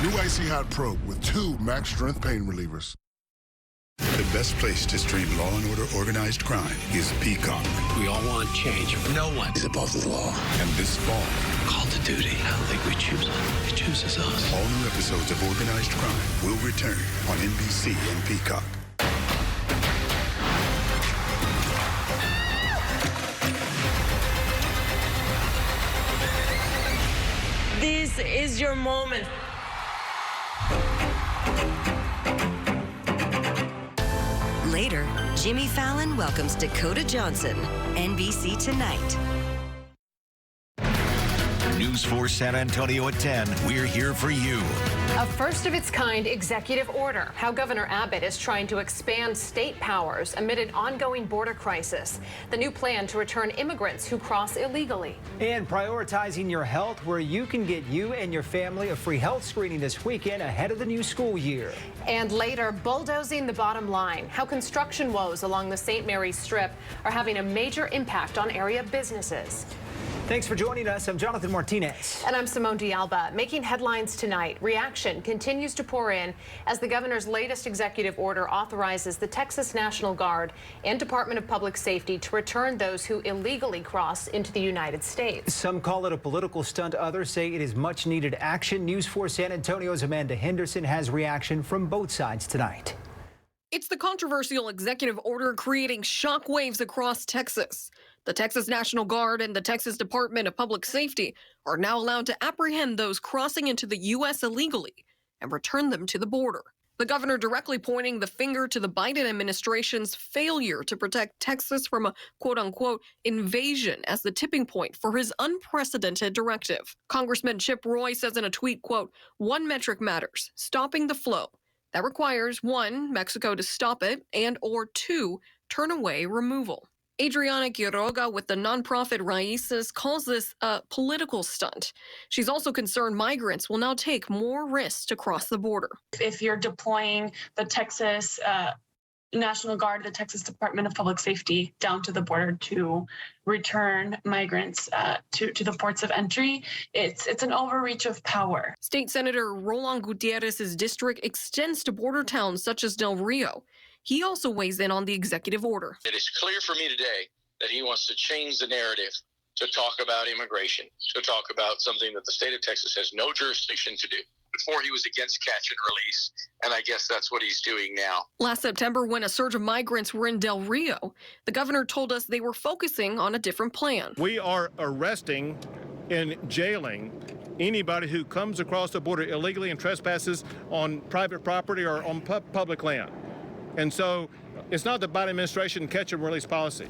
New Icy Hot Pro with 2 max strength pain relievers. The best place to stream Law & Order organized crime is Peacock. We all want change. No one Is above the law. And this fall, call to duty. I don't think we choose them. It chooses us. all new episodes of Organized Crime will return on NBC and Peacock. This is your moment. Later, Jimmy Fallon welcomes Dakota Johnson. NBC Tonight. News 4 San Antonio at 10. We're here for you. A first-of-its-kind executive order. How Governor Abbott is trying to expand state powers amid an ongoing border crisis. The new plan to return immigrants who cross illegally. And prioritizing your health, where you can get you and your family a free health screening this weekend ahead of the new school year. And later, bulldozing the bottom line. How construction woes along the St. Mary's Strip are having a major impact on area businesses. Thanks for joining us. I'm Jonathan Martinez. And I'm Simone Alba. Making headlines tonight, reaction continues to pour in as the governor's latest executive order authorizes the Texas National Guard and Department of Public Safety to return those who illegally cross into the United States. Some call it a political stunt. Others say it is much needed action. News 4 San Antonio's Amanda Henderson has reaction from both sides tonight. It's the controversial executive order creating shockwaves across Texas. The Texas National Guard and the Texas Department of Public Safety are now allowed to apprehend those crossing into the U.S. illegally and return them to the border. The governor directly pointing the finger to the Biden administration's failure to protect Texas from a quote-unquote invasion as the tipping point for his unprecedented directive. Congressman Chip Roy says in a tweet, quote, "One metric matters, stopping the flow. That requires 1, Mexico to stop it, and or 2, turn away removal." Adriana Quiroga with the nonprofit Raíces calls this a political stunt. She's also concerned migrants will now take more risks to cross the border. If you're deploying the Texas National Guard, the Texas Department of Public Safety down to the border to return migrants to the ports of entry, it's an overreach of power. State Senator Roland Gutierrez's district extends to border towns such as Del Rio. He also weighs in on the executive order. It is clear for me today that he wants to change the narrative to talk about immigration, to talk about something that the state of Texas has no jurisdiction to do. Before he was against catch and release, and I guess that's what he's doing now. Last September, when a surge of migrants were in Del Rio, the governor told us they were focusing on a different plan. We are arresting and jailing anybody who comes across the border illegally and trespasses on private property or on public land. And so it's not the Biden administration catch and release policy.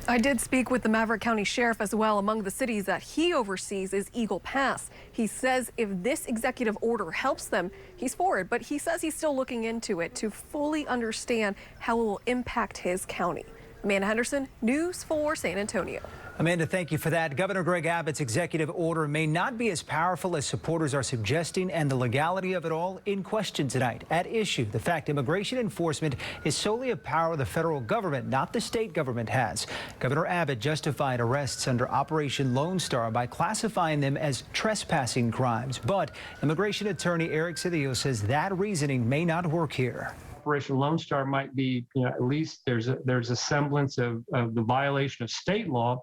I did speak with the Maverick County Sheriff as well. Among the cities that he oversees is Eagle Pass. He says if this executive order helps them, he's for it. But he says he's still looking into it to fully understand how it will impact his county. Amanda Henderson, News 4 San Antonio. Amanda, thank you for that. Governor Greg Abbott's executive order may not be as powerful as supporters are suggesting, and the legality of it all in question tonight. At issue, the fact immigration enforcement is solely a power the federal government, not the state government, has. Governor Abbott justified arrests under Operation Lone Star by classifying them as trespassing crimes. But immigration attorney Eric Cedillo says that reasoning may not work here. Operation Lone Star might be, at least there's a semblance of the violation of state law.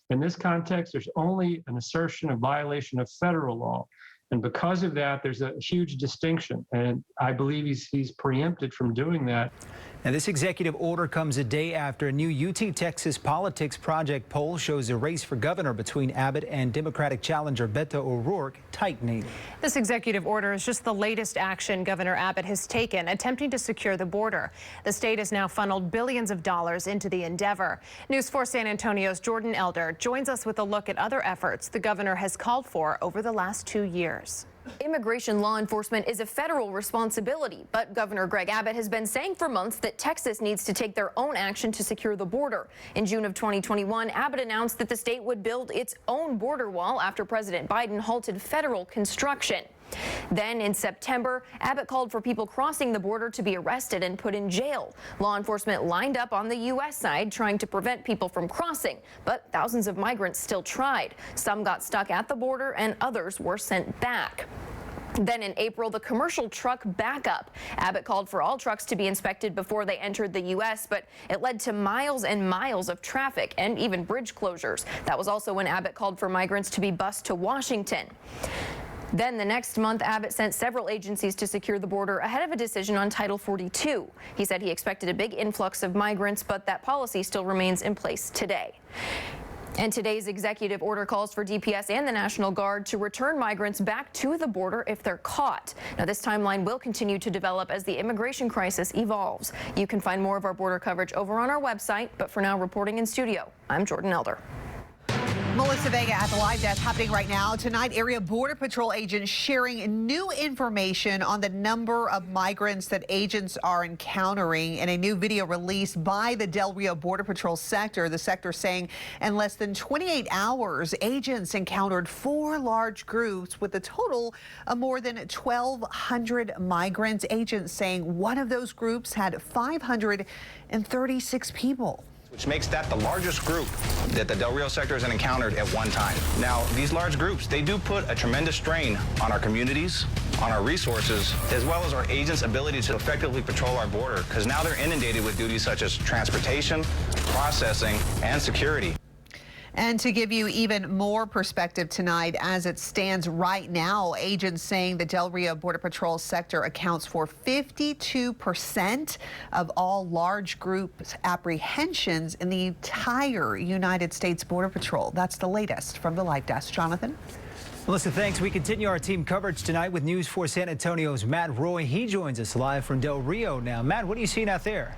In this context, there's only an assertion of violation of federal law. And because of that, there's a huge distinction. And I believe he's preempted from doing that. And this executive order comes a day after a new UT Texas Politics Project poll shows a race for governor between Abbott and Democratic challenger Beto O'Rourke tightening. This executive order is just the latest action Governor Abbott has taken, attempting to secure the border. The state has now funneled billions of dollars into the endeavor. News 4 San Antonio's Jordan Elder joins us with a look at other efforts the governor has called for over the last 2 years. Immigration law enforcement is a federal responsibility, but Governor Greg Abbott has been saying for months that Texas needs to take their own action to secure the border. In June of 2021, Abbott announced that the state would build its own border wall after President Biden halted federal construction. Then in September, Abbott called for people crossing the border to be arrested and put in jail. Law enforcement lined up on the U.S. side trying to prevent people from crossing, but thousands of migrants still tried. Some got stuck at the border and others were sent back. Then in April, the commercial truck backup. Abbott called for all trucks to be inspected before they entered the U.S., but it led to miles and miles of traffic and even bridge closures. That was also when Abbott called for migrants to be bused to Washington. Then the next month, Abbott sent several agencies to secure the border ahead of a decision on Title 42. He said he expected a big influx of migrants, but that policy still remains in place today. And today's executive order calls for DPS and the National Guard to return migrants back to the border if they're caught. Now, this timeline will continue to develop as the immigration crisis evolves. You can find more of our border coverage over on our website, but for now, reporting in studio, I'm Jordan Elder. Melissa Vega at the live desk happening right now. Tonight, area Border Patrol agents sharing new information on the number of migrants that agents are encountering in a new video released by the Del Rio Border Patrol sector. The sector saying in less than 28 hours, agents encountered 4 large groups with a total of more than 1,200 migrants. Agents saying one of those groups had 536 people. Which makes that the largest group that the Del Rio sector has encountered at one time. Now, these large groups, they do put a tremendous strain on our communities, on our resources, as well as our agents' ability to effectively patrol our border, because now they're inundated with duties such as transportation, processing, and security. And to give you even more perspective tonight, as it stands right now, agents saying the Del Rio Border Patrol sector accounts for 52% of all large group apprehensions in the entire United States Border Patrol. That's the latest from the live desk. Jonathan? Melissa, thanks. We continue our team coverage tonight with News 4 San Antonio's Matt Roy. He joins us live from Del Rio now. Matt, what are you seeing out there?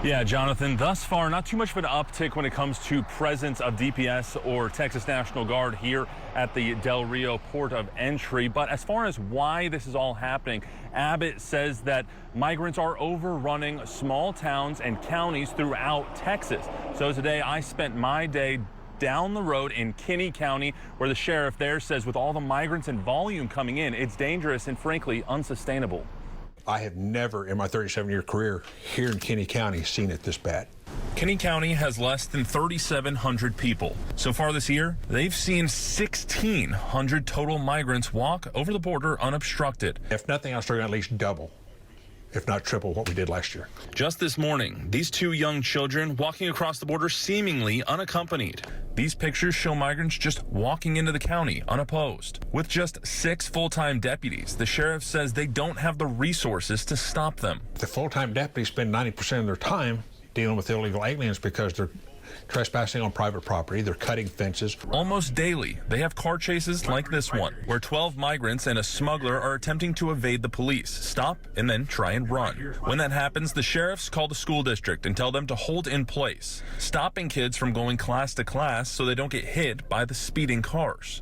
Yeah, Jonathan, thus far, not too much of an uptick when it comes to presence of DPS or Texas National Guard here at the Del Rio port of entry. But as far as why this is all happening, Abbott says that migrants are overrunning small towns and counties throughout Texas. So today I spent my day down the road in Kinney County, where the sheriff there says with all the migrants and volume coming in, it's dangerous and frankly unsustainable. I have never in my 37-year career here in Kinney County seen it this bad. Kinney County has less than 3,700 people. So far this year, they've seen 1,600 total migrants walk over the border unobstructed. If nothing else, they're going to at least double, if not triple, what we did last year. Just this morning, these 2 young children walking across the border seemingly unaccompanied. These pictures show migrants just walking into the county unopposed. With just 6 full-time deputies, the sheriff says they don't have the resources to stop them. The full-time deputies spend 90% of their time dealing with illegal aliens because they're trespassing on private property, they're cutting fences. Almost daily, they have car chases like this one, where 12 migrants and a smuggler are attempting to evade the police, stop, and then try and run. When that happens, the sheriffs call the school district and tell them to hold in place, stopping kids from going class to class so they don't get hit by the speeding cars.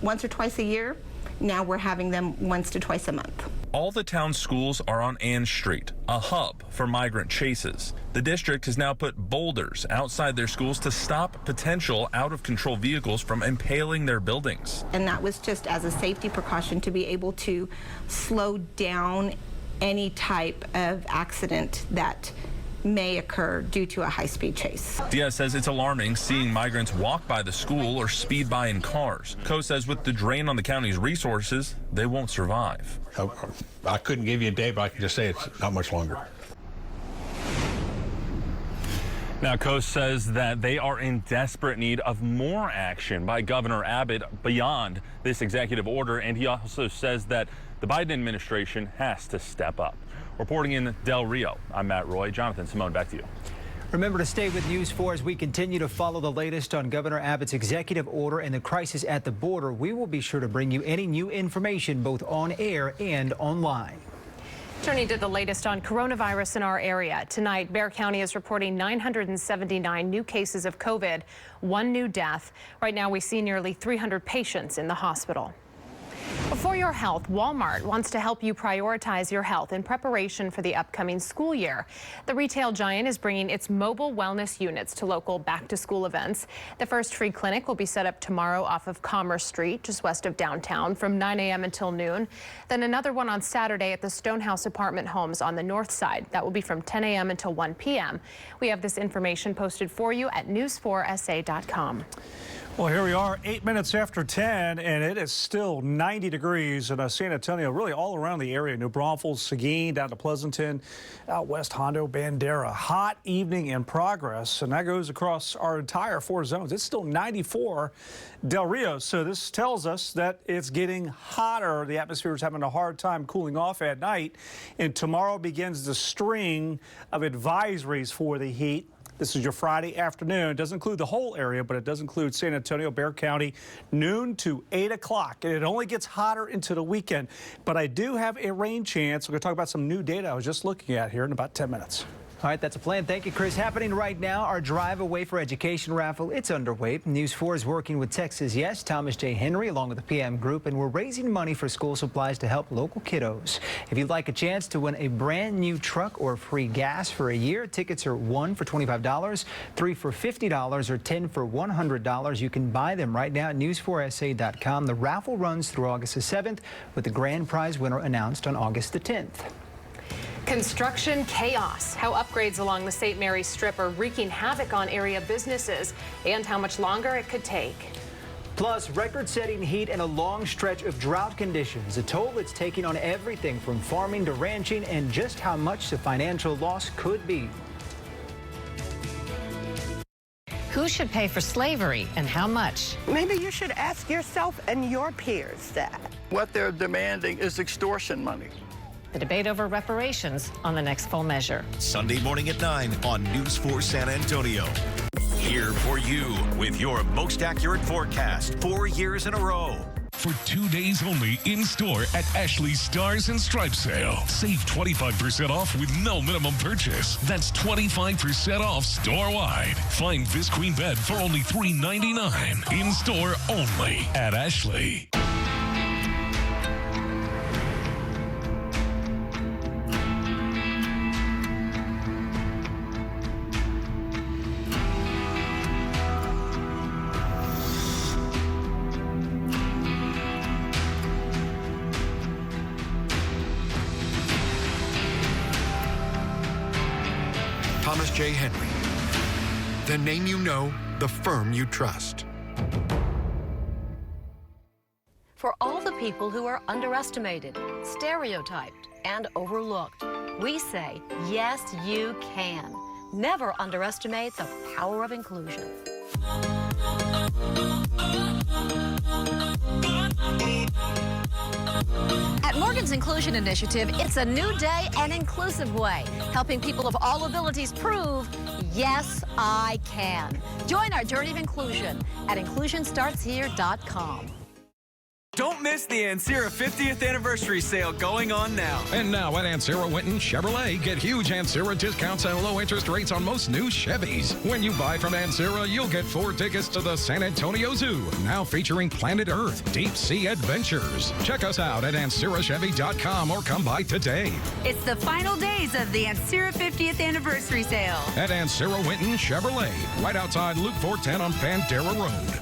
Once or twice a year, now we're having them once to twice a month. All the town schools are on Ann Street, a hub for migrant chases. The district has now put boulders outside their schools to stop potential out-of-control vehicles from impaling their buildings. And that was just as a safety precaution to be able to slow down any type of accident that may occur due to a high-speed chase. Diaz says it's alarming seeing migrants walk by the school or speed by in cars. Co says with the drain on the county's resources, they won't survive. I couldn't give you a day, but I can just say it's not much longer. Now, Coast says that they are in desperate need of more action by Governor Abbott beyond this executive order, and he also says that the Biden administration has to step up. Reporting in Del Rio, I'm Matt Roy. Jonathan, Simone, back to you. Remember to stay with News 4 as we continue to follow the latest on Governor Abbott's executive order and the crisis at the border. We will be sure to bring you any new information both on air and online. Turning to the latest on coronavirus in our area. Tonight, Bexar County is reporting 979 new cases of COVID, 1 new death. Right now, we see nearly 300 patients in the hospital. For your health, Walmart wants to help you prioritize your health in preparation for the upcoming school year. The retail giant is bringing its mobile wellness units to local back-to-school events. The first free clinic will be set up tomorrow off of Commerce Street, just west of downtown, from 9 a.m. until noon. Then another one on Saturday at the Stonehouse apartment homes on the north side. That will be from 10 a.m. until 1 p.m. We have this information posted for you at news4sa.com. Well, here we are, 8 minutes after 10, and it is still 90 degrees in San Antonio, really all around the area. New Braunfels, Seguin, down to Pleasanton, out west, Hondo, Bandera. Hot evening in progress, and that goes across our entire 4 zones. It's still 94 Del Rio, so this tells us that it's getting hotter. The atmosphere is having a hard time cooling off at night, and tomorrow begins the string of advisories for the heat. This is your Friday afternoon. It doesn't include the whole area, but it does include San Antonio, Bexar County, noon to 8 o'clock. And it only gets hotter into the weekend. But I do have a rain chance. We're going to talk about some new data I was just looking at here in about 10 minutes. All right, that's a plan. Thank you, Chris. Happening right now, our Drive Away for Education raffle. It's underway. News 4 is working with Texas Yes, Thomas J. Henry, along with the PM Group, and we're raising money for school supplies to help local kiddos. If you'd like a chance to win a brand new truck or free gas for a year, tickets are 1 for $25, 3 for $50, or 10 for $100. You can buy them right now at news4sa.com. The raffle runs through August the 7th, with the grand prize winner announced on August the 10th. Construction chaos, how upgrades along the St. Mary's Strip are wreaking havoc on area businesses, and how much longer it could take. Plus, record-setting heat and a long stretch of drought conditions, a toll it's taking on everything from farming to ranching, and just how much the financial loss could be. Who should pay for slavery and how much? Maybe you should ask yourself and your peers that. What they're demanding is extortion money. The debate over reparations on the next Full Measure. Sunday morning at 9 on News 4 San Antonio. Here for you with your most accurate forecast 4 years in a row. For 2 days only in store at Ashley's Stars and Stripes sale. Save 25% off with no minimum purchase. That's 25% off store-wide. Find this queen bed for only $3.99. In store only at Ashley. Thomas J. Henry. The name you know, the firm you trust. For all the people who are underestimated, stereotyped, and overlooked, we say, yes, you can. Never underestimate the power of inclusion. At Morgan's Inclusion Initiative, it's a new day and inclusive way, helping people of all abilities prove, yes, I can. Join our journey of inclusion at inclusionstartshere.com. Don't miss the Ancira 50th anniversary sale going on now. And now at Ancira Winton Chevrolet, get huge Ancira discounts and low interest rates on most new Chevys. When you buy from Ancira, you'll get 4 tickets to the San Antonio Zoo, now featuring Planet Earth Deep Sea Adventures. Check us out at AnciraChevy.com or come by today. It's the final days of the Ancira 50th anniversary sale. At Ancira Winton Chevrolet, right outside Loop 410 on Bandera Road.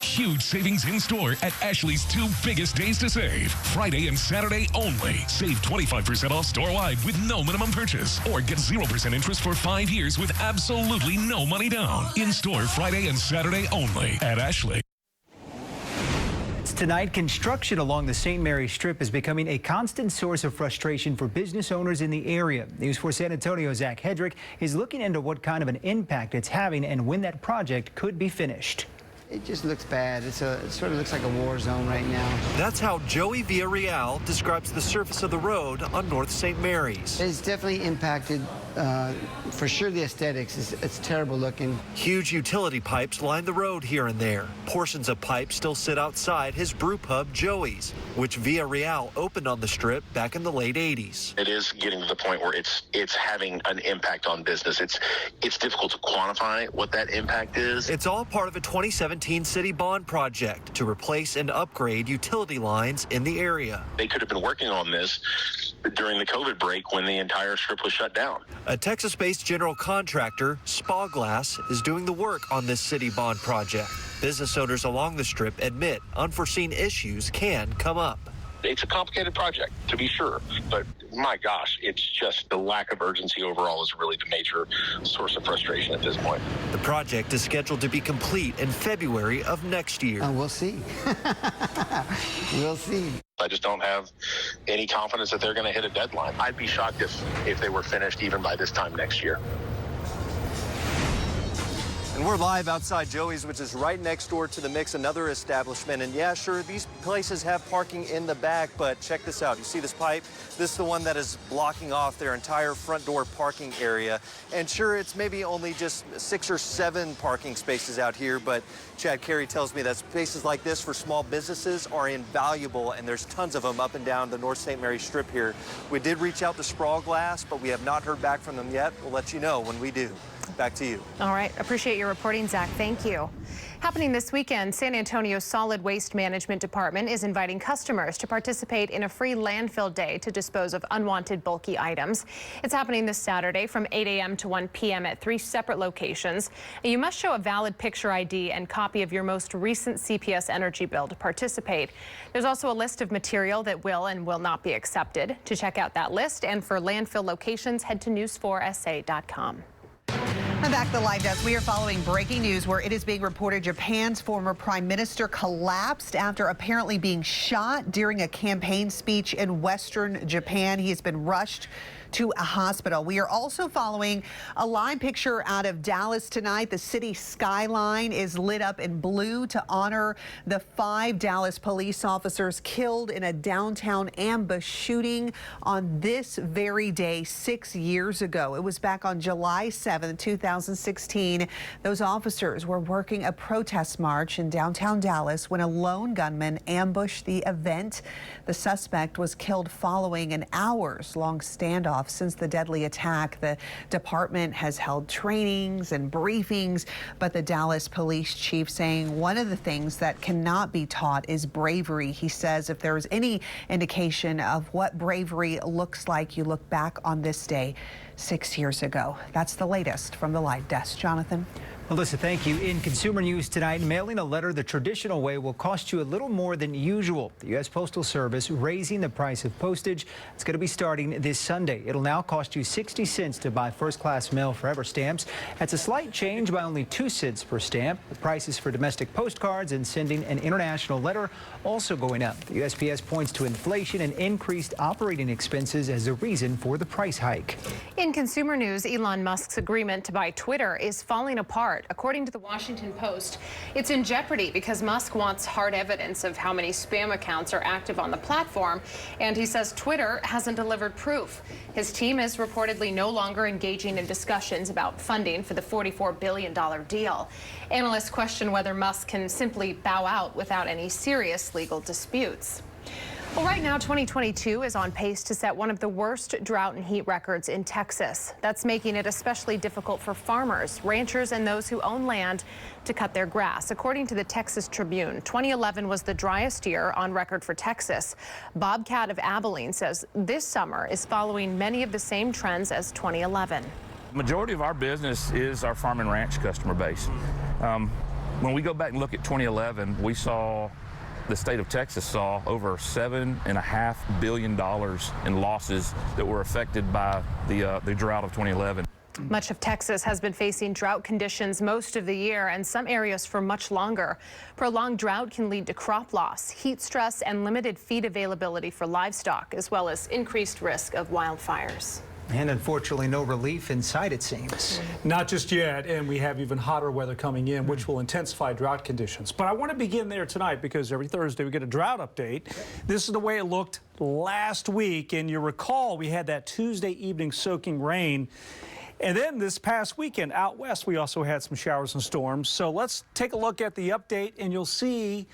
Huge savings in store at Ashley's 2 biggest days to save. Friday and Saturday only. Save 25% off store-wide with no minimum purchase. Or get 0% interest for 5 years with absolutely no money down. In store Friday and Saturday only at Ashley. Tonight, construction along the St. Mary's Strip is becoming a constant source of frustration for business owners in the area. News 4 San Antonio, Zach Hedrick is looking into what kind of an impact it's having and when that project could be finished. It just looks bad. It sort of looks like a war zone right now. That's how Joey Villarreal describes the surface of the road on North St. Mary's. It's definitely impacted For sure, the aesthetics, it's terrible looking. Huge utility pipes line the road here and there. Portions of pipe still sit outside his brew pub, Joey's, which Via Real opened on the Strip back in the late 80s. It is getting to the point where it's having an impact on business. It's difficult to quantify what that impact is. It's all part of a 2017 city bond project to replace and upgrade utility lines in the area. They could have been working on this during the COVID break when the entire Strip was shut down. A Texas-based general contractor, Spa Glass, is doing the work on this city bond project. Business owners along the Strip admit unforeseen issues can come up. It's a complicated project, to be sure, but my gosh, it's just the lack of urgency overall is really the major source of frustration at this point. The project is scheduled to be complete in February of next year. We'll see. We'll see. I just don't have any confidence that they're going to hit a deadline. I'd be shocked if they were finished even by this time next year. And we're live outside Joey's, which is right next door to the Mix, another establishment. And yeah, sure, these places have parking in the back, but check this out. You see this pipe? This is the one that is blocking off their entire front door parking area. And sure, it's maybe only just 6 or 7 parking spaces out here, but Chad Carey tells me that spaces like this for small businesses are invaluable, and there's tons of them up and down the North St. Mary Strip here. We did reach out to Sprawl Glass, but we have not heard back from them yet. We'll let you know when we do. Back to you. All right. Appreciate your reporting, Zach. Thank you. Happening this weekend, San Antonio's Solid Waste Management Department is inviting customers to participate in a free landfill day to dispose of unwanted bulky items. It's happening this Saturday from 8 a.m. to 1 p.m. at 3 separate locations. You must show a valid picture ID and copy of your most recent CPS energy bill to participate. There's also a list of material that will and will not be accepted. To check out that list and for landfill locations, head to news4sa.com. And back to the live desk, we are following breaking news where it is being reported Japan's former prime minister collapsed after apparently being shot during a campaign speech in Western Japan. He has been rushed to a hospital. We are also following a live picture out of Dallas tonight. The city skyline is lit up in blue to honor the 5 Dallas police officers killed in a downtown ambush shooting on this very day 6 years ago. It was back on July 7, 2016. Those officers were working a protest march in downtown Dallas when a lone gunman ambushed the event. The suspect was killed following an hours-long standoff. Since the deadly attack, the department has held trainings and briefings, but the Dallas police chief saying one of the things that cannot be taught is bravery. He says if there is any indication of what bravery looks like, you look back on this day 6 years ago. That's the latest from the live desk. Jonathan. Melissa, thank you. In consumer news tonight, mailing a letter the traditional way will cost you a little more than usual. The U.S. Postal Service raising the price of postage. It's going to be starting this Sunday. It'll now cost you 60 cents to buy first-class mail forever stamps. That's a slight change by only 2 cents per stamp. The prices for domestic postcards and sending an international letter also going up. The USPS points to inflation and increased operating expenses as a reason for the price hike. In consumer news, Elon Musk's agreement to buy Twitter is falling apart. According to the Washington Post, it's in jeopardy because Musk wants hard evidence of how many spam accounts are active on the platform, and he says Twitter hasn't delivered proof. His team is reportedly no longer engaging in discussions about funding for the $44 billion deal. Analysts question whether Musk can simply bow out without any serious legal disputes. Well, right now, 2022 is on pace to set one of the worst drought and heat records in Texas. That's making it especially difficult for farmers, ranchers, and those who own land to cut their grass. According to the Texas Tribune, 2011 was the driest year on record for Texas. Bobcat of Abilene says this summer is following many of the same trends as 2011. The majority of our business is our farm and ranch customer base. When we go back and look at 2011, we saw the state of Texas saw over $7.5 billion in losses that were affected by the drought of 2011. Much of Texas has been facing drought conditions most of the year, and some areas for much longer. Prolonged drought can lead to crop loss, heat stress, and limited feed availability for livestock, as well as increased risk of wildfires. And unfortunately, no relief in sight, it seems. Not just yet, and we have even hotter weather coming in, which will intensify drought conditions. But I want to begin there tonight because every Thursday we get a drought update. This is the way it looked last week, and you recall we had that Tuesday evening soaking rain. And then this past weekend out west, we also had some showers and storms. So let's take a look at the update, and you'll see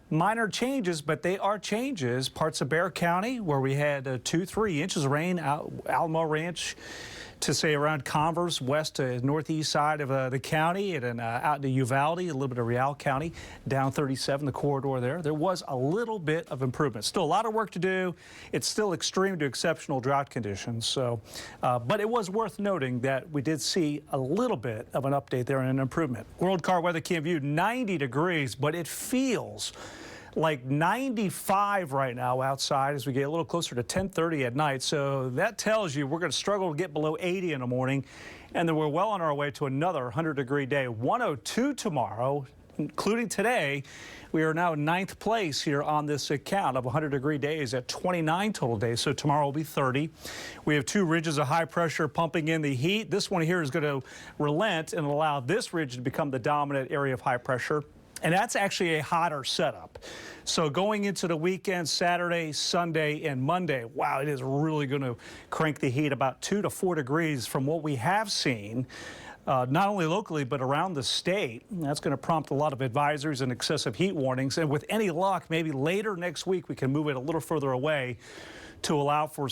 minor changes, but they are changes. Parts of Bexar County, where we had 2-3 inches of rain, Alba Ranch to say around Converse, west to northeast side of the county, and then out to Uvalde, a little bit of Real County, down 37, the corridor there. There was a little bit of improvement. Still a lot of work to do. It's still extreme to exceptional drought conditions. So, but it was worth noting that we did see a little bit of an update there and an improvement. World Car Weather Cam View, 90 degrees, but it feels like 95 right now outside as we get a little closer to 10:30 at night. So that tells you we're going to struggle to get below 80 in the morning, and then we're well on our way to another 100-degree day. 102 tomorrow, including today. We are now in 9th place here on this account of 100-degree days at 29 total days. So tomorrow will be 30. We have 2 ridges of high pressure pumping in the heat. This one here is going to relent and allow this ridge to become the dominant area of high pressure. And that's actually a hotter setup. So going into the weekend, Saturday, Sunday, and Monday, wow, it is really going to crank the heat about 2 to 4 degrees from what we have seen, not only locally, but around the state. That's going to prompt a lot of advisories and excessive heat warnings. And with any luck, maybe later next week, we can move it a little further away to allow for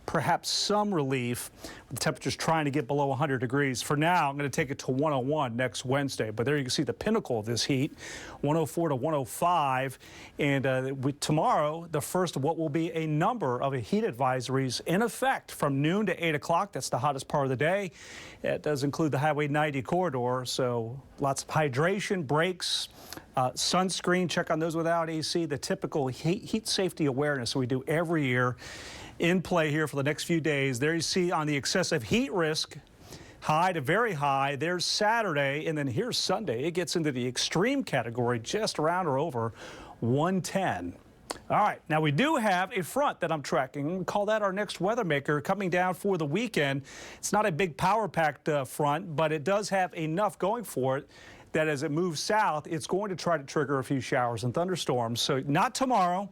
perhaps some relief with temperatures trying to get below 100 degrees. For now, I'm going to take it to 101 next Wednesday. But there you can see the pinnacle of this heat, 104 to 105. And tomorrow, the first of what will be a number of heat advisories in effect from noon to 8 o'clock. That's the hottest part of the day. It does include the Highway 90 corridor. So lots of hydration, brakes, sunscreen. Check on those without AC. The typical heat safety awareness we do every year in play here for the next few days. There you see on the excessive heat risk, high to very high. There's Saturday, and then here's Sunday. It gets into the extreme category, just around or over 110. All right, now we do have a front that I'm tracking. We call that our next weather maker coming down for the weekend. It's not a big power-packed front, but it does have enough going for it that as it moves south, it's going to try to trigger a few showers and thunderstorms. So not tomorrow.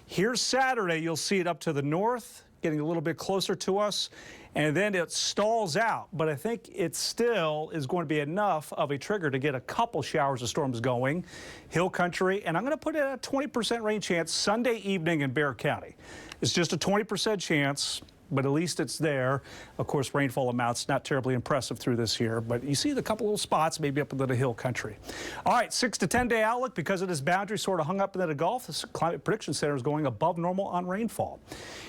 Here's Saturday, you'll see it up to the north, getting a little bit closer to us, and then it stalls out. But I think it still is going to be enough of a trigger to get a couple showers of storms going. Hill country, and I'm going to put it at a 20% rain chance Sunday evening in Bexar County. It's just a 20% chance, but at least it's there. Of course, rainfall amounts not terribly impressive through this year, but you see the couple little spots maybe up into the hill country. All right, 6 to 10 day outlook because of this boundary sort of hung up into the Gulf. The Climate Prediction Center is going above normal on rainfall.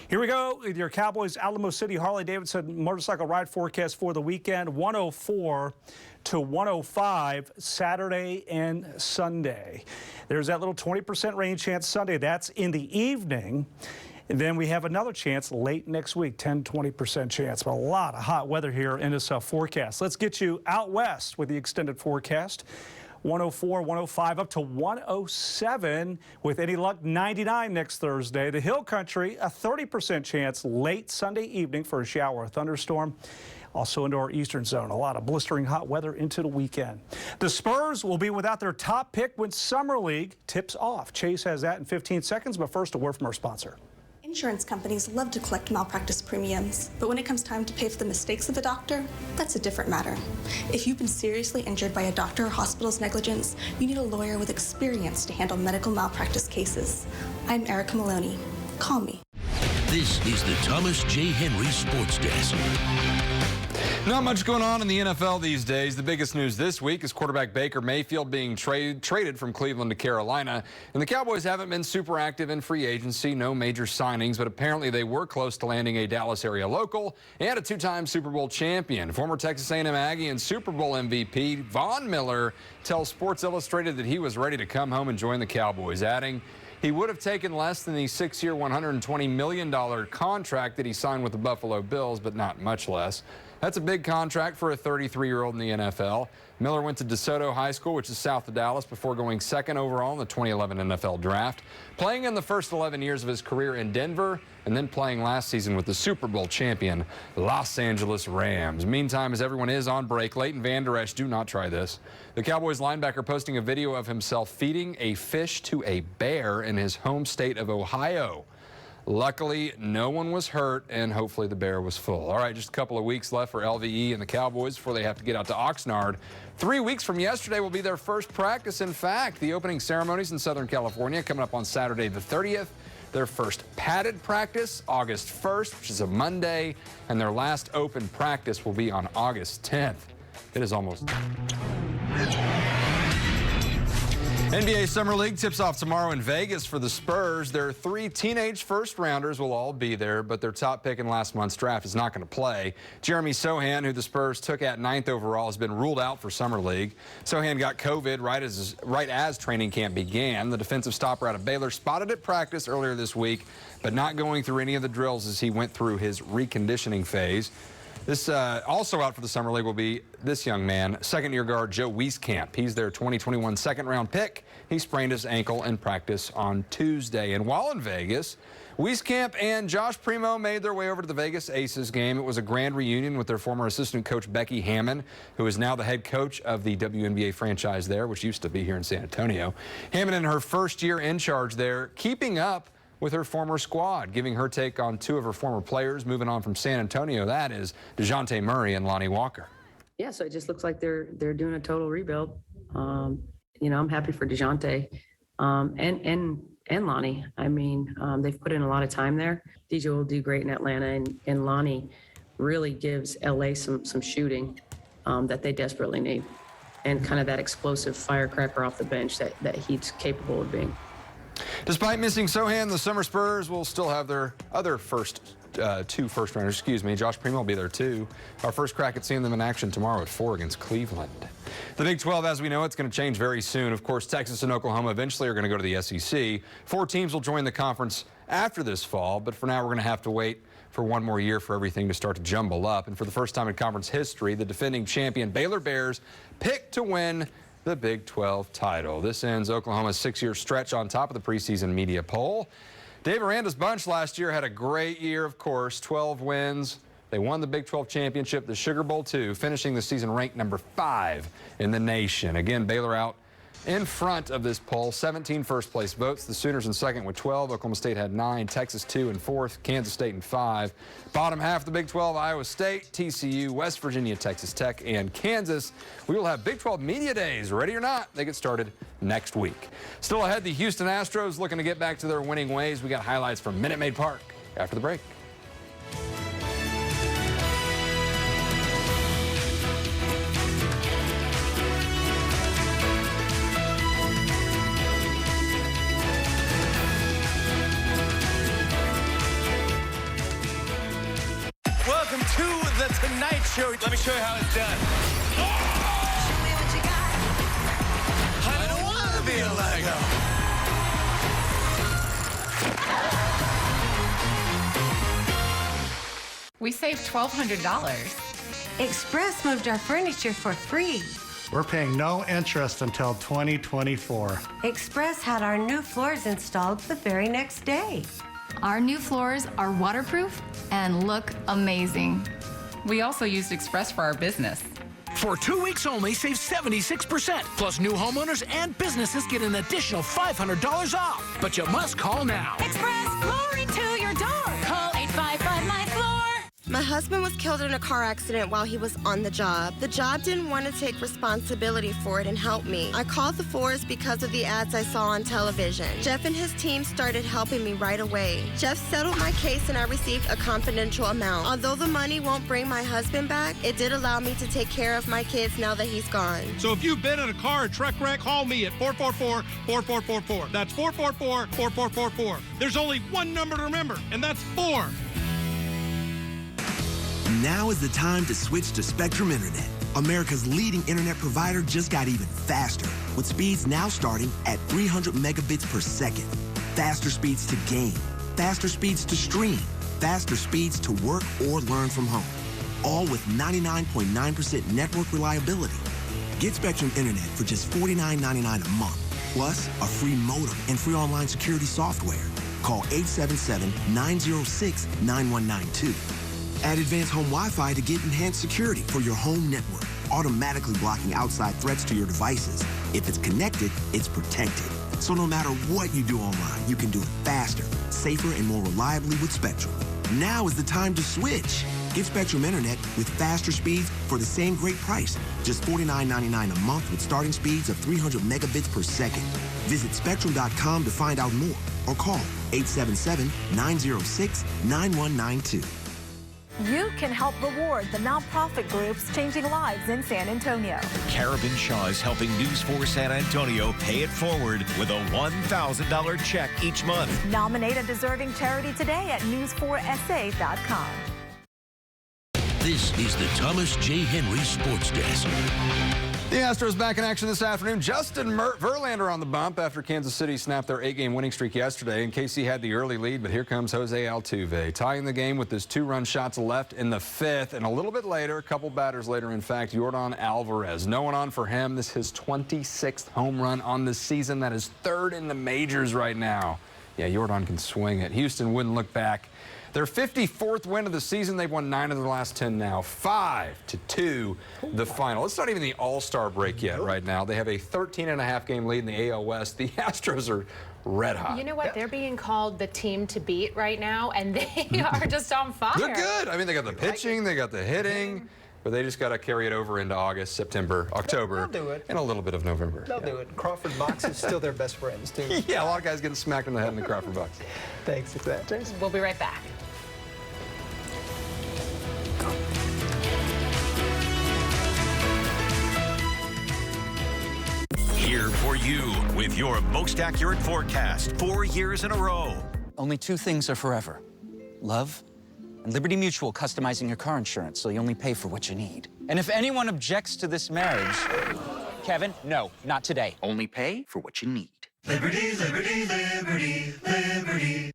Here we go with your Cowboys Alamo City Harley-Davidson motorcycle ride forecast for the weekend. 104 to 105 Saturday and Sunday. There's that little 20% rain chance Sunday. That's in the evening. And then we have another chance late next week, 10-20% chance. But a lot of hot weather here in this forecast. Let's get you out west with the extended forecast. 104, 105, up to 107. With any luck, 99 next Thursday. The Hill Country, a 30% chance late Sunday evening for a shower or thunderstorm. Also into our eastern zone, a lot of blistering hot weather into the weekend. The Spurs will be without their top pick when Summer League tips off. Chase has that in 15 seconds, but first a word from our sponsor. Insurance companies love to collect malpractice premiums, but when it comes time to pay for the mistakes of a doctor, that's a different matter. If you've been seriously injured by a doctor or hospital's negligence, you need a lawyer with experience to handle medical malpractice cases. I'm Erica Maloney. Call me. This is the Thomas J. Henry Sports Desk. Not much going on in the NFL these days. The biggest news this week is quarterback Baker Mayfield being traded from Cleveland to Carolina. And the Cowboys haven't been super active in free agency, no major signings, but apparently they were close to landing a Dallas area local and a 2-time Super Bowl champion. Former Texas A&M Aggie and Super Bowl MVP Von Miller tells Sports Illustrated that he was ready to come home and join the Cowboys, adding he would have taken less than the 6-year, $120 million contract that he signed with the Buffalo Bills, but not much less. That's a big contract for a 33-year-old in the NFL. Miller went to DeSoto High School, which is south of Dallas, before going second overall in the 2011 NFL Draft, playing in the first 11 years of his career in Denver, and then playing last season with the Super Bowl champion Los Angeles Rams. Meantime, as everyone is on break, Leighton Vander Esch, do not try this. The Cowboys linebacker posting a video of himself feeding a fish to a bear in his home state of Ohio. Luckily, no one was hurt, and hopefully the bear was full. All right, just a couple of weeks left for LVE and the Cowboys before they have to get out to Oxnard. 3 weeks from yesterday will be their first practice. In fact, the opening ceremonies in Southern California coming up on Saturday the 30th. Their first padded practice, August 1st, which is a Monday, and their last open practice will be on August 10th. It is almost... NBA Summer League tips off tomorrow in Vegas for the Spurs. Their 3 teenage first-rounders will all be there, but their top pick in last month's draft is not going to play. Jeremy Sohan, who the Spurs took at 9th overall, has been ruled out for Summer League. Sohan got COVID right as training camp began. The defensive stopper out of Baylor spotted at practice earlier this week, but not going through any of the drills as he went through his reconditioning phase. This also out for the Summer League will be this young man, second-year guard Joe Wieskamp. He's their 2021 second-round pick. He sprained his ankle in practice on Tuesday. And while in Vegas, Wieskamp and Josh Primo made their way over to the Vegas Aces game. It was a grand reunion with their former assistant coach Becky Hammond, who is now the head coach of the WNBA franchise there, which used to be here in San Antonio. Hammond, in her first year in charge there, keeping up with her former squad, giving her take on 2 of her former players moving on from San Antonio. That is DeJounte Murray and Lonnie Walker. Yeah, so it just looks like they're doing a total rebuild. You know, I'm happy for DeJounte and Lonnie. I mean, they've put in a lot of time there. DJ will do great in Atlanta, and Lonnie really gives LA some shooting that they desperately need, and kind of that explosive firecracker off the bench that he's capable of being. Despite missing Sohan, the Summer Spurs will still have their other two first-rounders. Josh Primo will be there too. Our first crack at seeing them in action tomorrow at 4 against Cleveland. The Big 12, as we know, it's going to change very soon. Of course, Texas and Oklahoma eventually are going to go to the SEC. 4 teams will join the conference after this fall, but for now we're going to have to wait for 1 more year for everything to start to jumble up. And for the first time in conference history, the defending champion Baylor Bears picked to win the Big 12 title. This ends Oklahoma's 6-year stretch on top of the preseason media poll. Dave Aranda's bunch last year had a great year, of course, 12 wins. They won the Big 12 championship, the Sugar Bowl II, finishing the season ranked number 5 in the nation. Again, Baylor out in front of this poll, 17 first-place votes. The Sooners in second with 12. Oklahoma State had 9. Texas 2 and 4th. Kansas State in 5. Bottom half of the Big 12, Iowa State, TCU, West Virginia, Texas Tech, and Kansas. We will have Big 12 Media Days. Ready or not, they get started next week. Still ahead, the Houston Astros looking to get back to their winning ways. We got highlights from Minute Maid Park after the break. Welcome to the Tonight Show. Let me show you how it's done. I don't want to be a Lego. We saved $1,200. Express moved our furniture for free. We're paying no interest until 2024. Express had our new floors installed the very next day. Our new floors are waterproof and look amazing. We also used Express for our business. For 2 weeks only, save 76%. Plus, new homeowners and businesses get an additional $500 off. But you must call now. Express flooring to your door. Call 855-MY-FLOOR. My husband was killed in a car accident while he was on the job. The job didn't want to take responsibility for it and help me. I called the force because of the ads I saw on television. Jeff and his team started helping me right away. Jeff settled my case and I received a confidential amount. Although the money won't bring my husband back, it did allow me to take care of my kids now that he's gone. So if you've been in a car or truck wreck, call me at 444-4444. That's 444-4444. There's only one number to remember, and that's 4. Now is the time to switch to Spectrum Internet. America's leading internet provider just got even faster, with speeds now starting at 300 megabits per second. Faster speeds to game, faster speeds to stream, faster speeds to work or learn from home. all with 99.9% network reliability. Get Spectrum Internet for just $49.99 a month, plus a free modem and free online security software. Call 877-906-9192. Add advanced home Wi-Fi to get enhanced security for your home network, automatically blocking outside threats to your devices. If it's connected, it's protected. So no matter what you do online, you can do it faster, safer, and more reliably with Spectrum. Now is the time to switch. Get Spectrum Internet with faster speeds for the same great price. Just $49.99 a month with starting speeds of 300 megabits per second. Visit Spectrum.com to find out more or call 877-906-9192. You can help reward the nonprofit groups changing lives in San Antonio. Carabin Shaw is helping News 4 San Antonio pay it forward with a $1,000 check each month. Nominate a deserving charity today at news4sa.com. This is the Thomas J. Henry Sports Desk. The Astros back in action this afternoon. Justin Verlander on the bump after Kansas City snapped their 8-game winning streak yesterday. And KC had the early lead, but here comes Jose Altuve, tying the game with his 2-run shots left in the 5th. And a little bit later, a couple batters later, in fact, Yordan Alvarez. No one on for him. This is his 26th home run on the season. That is 3rd in the majors right now. Yeah, Yordan can swing it. Houston wouldn't look back. Their 54th win of the season. They've won 9 of the last 10 now. 5-2 the final. It's not even the All-Star break yet right now. They have a 13.5-game lead in the AL West. The Astros are red hot. You know what? They're being called the team to beat right now, and they are just on fire. They're good. I mean, they got the pitching, they got the hitting, but they just got to carry it over into August, September, October, They'll do it. and a little bit of November. They'll do it. Crawford Box is still their best friends, too. Yeah, a lot of guys getting smacked in the head in the Crawford box. Thanks for that, Jason. We'll be right back. Here for you with your most accurate forecast 4 years in a row. Only 2 things are forever: love and Liberty Mutual customizing your car insurance so you only pay for what you need. And if anyone objects to this marriage, Kevin, no, not today. Only pay for what you need. Liberty, liberty, liberty, liberty.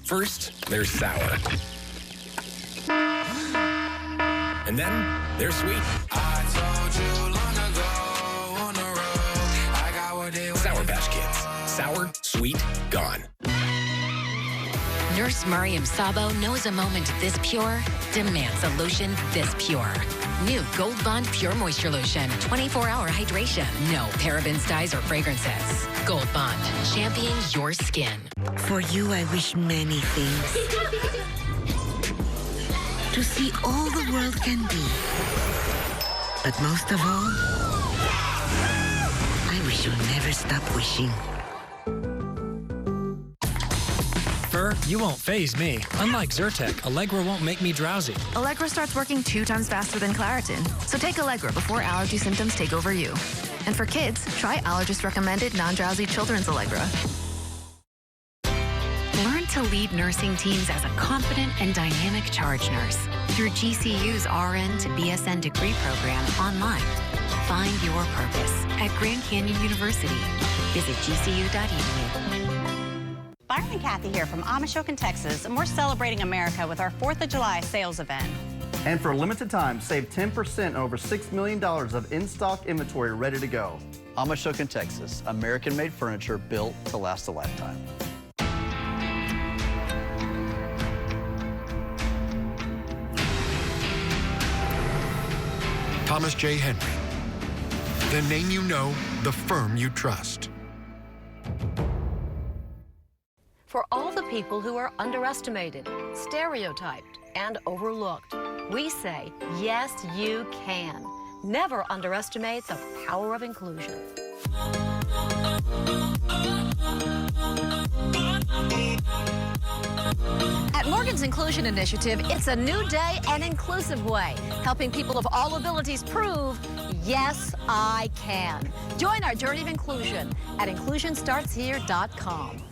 First, there's sour. And then there's sweet. I told you long ago on the road, I got what they Sour Patch Kids. Sour, sweet, gone. Nurse Mariam Sabo knows a moment this pure demands a lotion this pure. New Gold Bond Pure Moisture Lotion. 24-hour hydration. No parabens, dyes, or fragrances. Gold Bond. Champions your skin. For you, I wish many things. To see all the world can be. But most of all, I wish you'll never stop wishing. Fur, you won't faze me. Unlike Zyrtec, Allegra won't make me drowsy. Allegra starts working 2 times faster than Claritin. So take Allegra before allergy symptoms take over you. And for kids, try allergist-recommended non-drowsy children's Allegra. Learn to lead nursing teams as a confident and dynamic charge nurse through GCU's RN to BSN degree program online. Find your purpose at Grand Canyon University. Visit gcu.edu. Byron and Kathy here from Amashokan, Texas, and we're celebrating America with our 4th of July sales event. And for a limited time, save 10% over $6 million of in-stock inventory ready to go. Amashokan, Texas, American-made furniture built to last a lifetime. Thomas J. Henry. The name you know, the firm you trust. For all the people who are underestimated, stereotyped, and overlooked, we say, yes, you can. Never underestimate the power of inclusion. At Morgan's Inclusion Initiative, it's a new day and inclusive way, helping people of all abilities prove, yes, I can. Join our journey of inclusion at inclusionstartshere.com.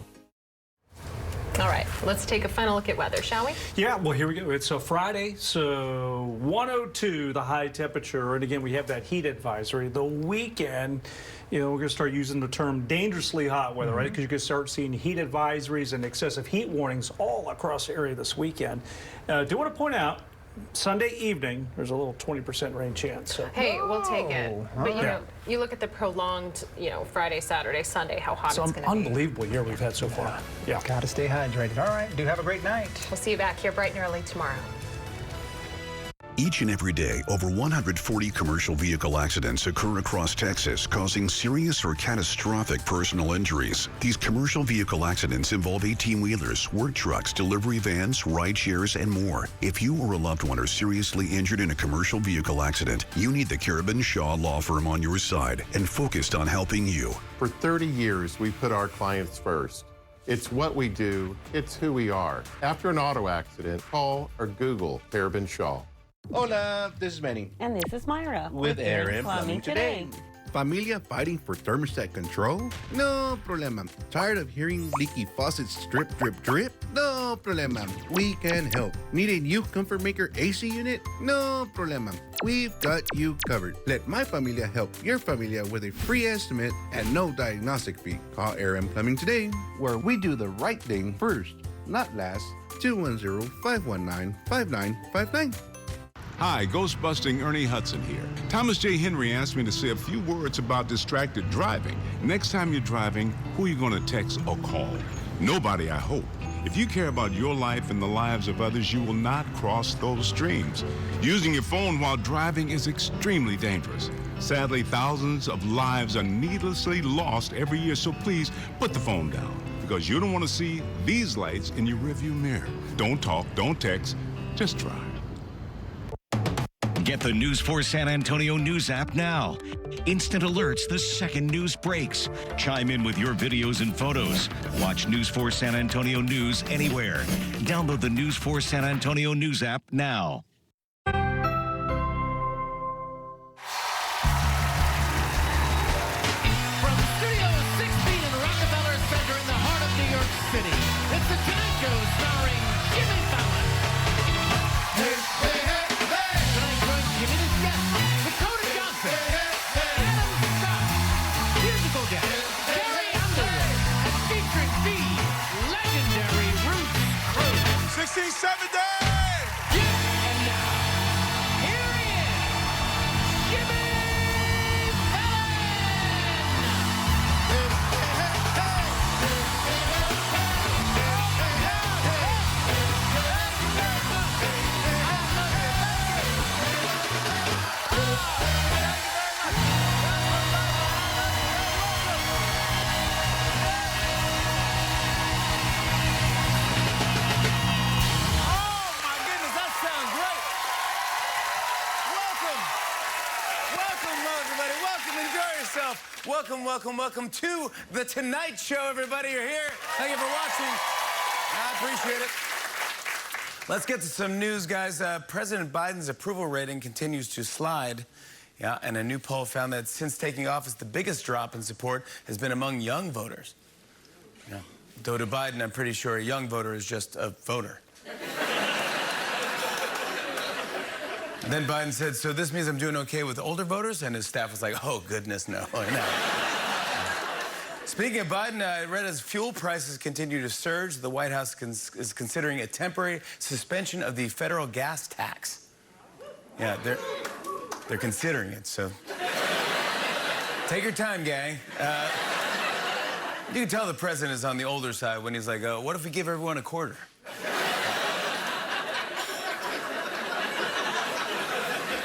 All right, let's take a final look at weather, shall we? Yeah, well, here we go. It's a Friday, so 102 the high temperature, and again, we have that heat advisory. The weekend, you know, we're going to start using the term dangerously hot weather, right? Because you can start seeing heat advisories and excessive heat warnings all across the area this weekend. Do want to point out, Sunday evening, there's a little 20% rain chance. So. Hey, we'll take it. But you Yeah. know, you look at the prolonged, Friday, Saturday, Sunday, how hot It's it's an going to be. unbelievable year we've had so far. Yeah. Got to stay hydrated. All right. Do have a great night. We'll see you back here bright and early tomorrow. Each and every day, over 140 commercial vehicle accidents occur across Texas, causing serious or catastrophic personal injuries. These commercial vehicle accidents involve 18-wheelers, work trucks, delivery vans, ride shares, and more. If you or a loved one are seriously injured in a commercial vehicle accident, you need the Carabin Shaw Law Firm on your side and focused on helping you. For 30 years, we put our clients first. It's what we do. It's who we are. After an auto accident, call or Google Carabin Shaw. Hola, this is Manny. And this is Myra. With Aaron Plumbing Today. Familia fighting for thermostat control? No problema. Tired of hearing leaky faucets drip, drip, drip? No problema. We can help. Need a new Comfort Maker AC unit? No problema. We've got you covered. Let my familia help your familia with a free estimate and no diagnostic fee. Call Aaron Plumbing Today, where we do the right thing first, not last. 210-519-5959. Hi, Ghostbusting Ernie Hudson here. Thomas J. Henry asked me to say a few words about distracted driving. Next time you're driving, who are you going to text or call? Nobody, I hope. If you care about your life and the lives of others, you will not cross those streams. Using your phone while driving is extremely dangerous. Sadly, thousands of lives are needlessly lost every year, so please put the phone down, because you don't want to see these lights in your rearview mirror. Don't talk, don't text, just drive. Get the News 4 San Antonio News app now. Instant alerts the second news breaks. Chime in with your videos and photos. Watch News 4 San Antonio News anywhere. Download the News 4 San Antonio News app now. From Studio 6B in Rockefeller Center in the heart of New York City, it's The Tonight Show starring Jimmy Fallon. Hey, hey, hey, hey! Tonight joins Jimmy the guest, Dakota Johnson, Adam Scott, musical guest, Carrie Underwood, and featuring the legendary Roots Crew. 67 days! And now, here he is, Jimmy Welcome to The Tonight Show, everybody. You're here. Thank you for watching. I appreciate it. Let's get to some news, guys. President Biden's approval rating continues to slide. Yeah, and a new poll found that since taking office, the biggest drop in support has been among young voters. Yeah. Though to Biden, I'm pretty sure a young voter is just a voter. And then Biden said, so this means I'm doing okay with older voters? And his staff was like, oh, goodness, no. No. Speaking of Biden, I read as fuel prices continue to surge, the White House is considering a temporary suspension of the federal gas tax. Yeah, they're considering it, so take your time, gang. You can tell the president is on the older side when he's like, what if we give everyone a quarter?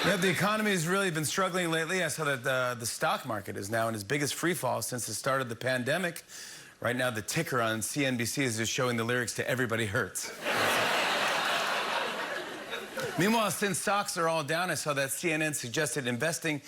Yeah, the economy has really been struggling lately. I saw that the stock market is now in its biggest free fall since the start of the pandemic. Right now, the ticker on CNBC is just showing the lyrics to Everybody Hurts. Meanwhile, since stocks are all down, I saw that CNN suggested investing